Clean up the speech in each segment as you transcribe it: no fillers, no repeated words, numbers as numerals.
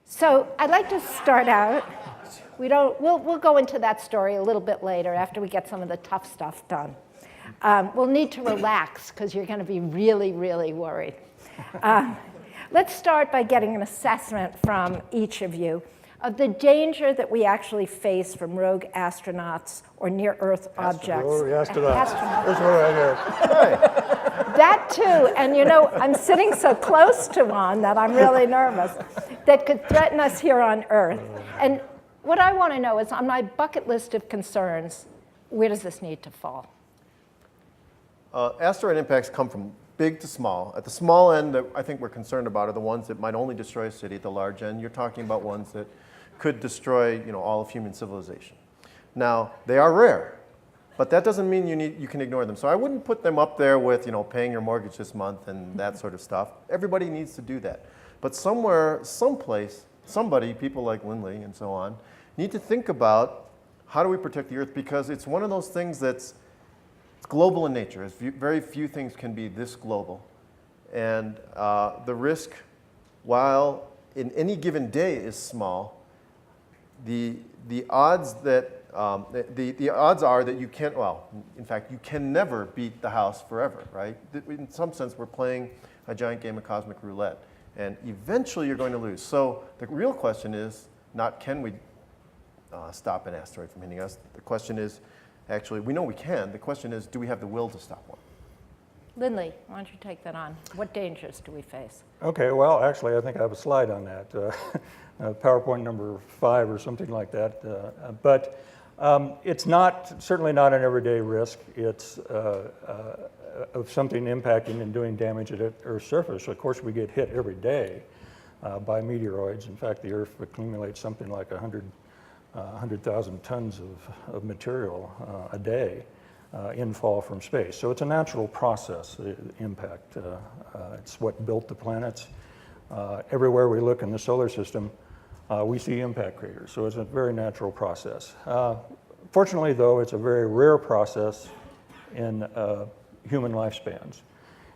So I'd like to start out. We'll go into that story a little bit later after we get some of the tough stuff done. We'll need to relax because you're going to be really, really worried. Let's start by getting an assessment from each of you of the danger that we actually face from rogue astronauts or near-Earth objects. Oh, astronauts. That's what I heard. That too, and you know, I'm sitting so close to one that I'm really nervous, that could threaten us here on Earth. And what I want to know is, on my bucket list of concerns, where does this need to fall? Asteroid impacts come from big to small. At the small end that I think we're concerned about are the ones that might only destroy a city. At the large end, you're talking about ones that could destroy, all of human civilization. Now, they are rare, but that doesn't mean you can ignore them. So I wouldn't put them up there with, paying your mortgage this month and that sort of stuff. Everybody needs to do that. But somewhere, someplace, somebody, people like Lindley and so on, need to think about how do we protect the Earth, because it's one of those things that's global in nature. Very few things can be this global. And the risk, while in any given day is small, the odds that the odds are that you can't, in fact, you can never beat the house forever, right? In some sense, we're playing a giant game of cosmic roulette, and eventually you're going to lose. So the real question is not can we stop an asteroid from hitting us? The question is, actually, we know we can. The question is, do we have the will to stop one? Lindley, why don't you take that on? What dangers do we face? Okay, well, actually, I think I have a slide on that. PowerPoint number 5 or something like that. But it's certainly not an everyday risk. It's of something impacting and doing damage at Earth's surface. Of course, we get hit every day by meteoroids. In fact, the Earth accumulates something like 100,000 tons of material a day in fall from space. So it's a natural process, the impact. It's what built the planets. Everywhere we look in the solar system, we see impact craters. So it's a very natural process. Fortunately, though, it's a very rare process in human lifespans.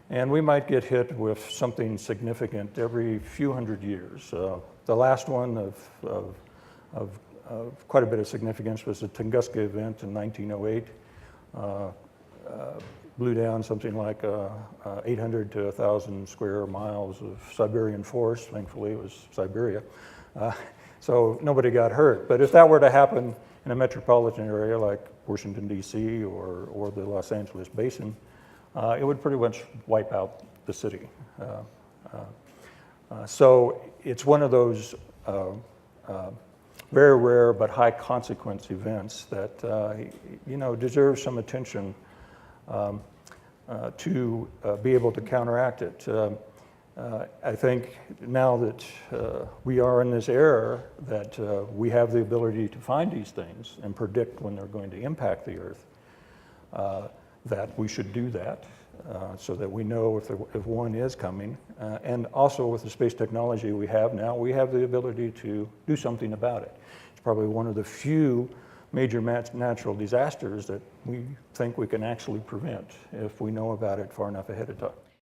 And we might get hit with something significant every few hundred years. The last one of quite a bit of significance was the Tunguska event in 1908. Blew down something like 800 to 1,000 square miles of Siberian forest. Thankfully, it was Siberia. So nobody got hurt. But if that were to happen in a metropolitan area like Washington, D.C. or the Los Angeles basin, it would pretty much wipe out the city. So it's one of those very rare but high consequence events that deserve some attention to be able to counteract it. I think now that we are in this era that we have the ability to find these things and predict when they're going to impact the Earth, that we should do that so that we know if one is coming. And also with the space technology we have now, we have the ability to do something about it. It's probably one of the few major natural disasters that we think we can actually prevent if we know about it far enough ahead of time.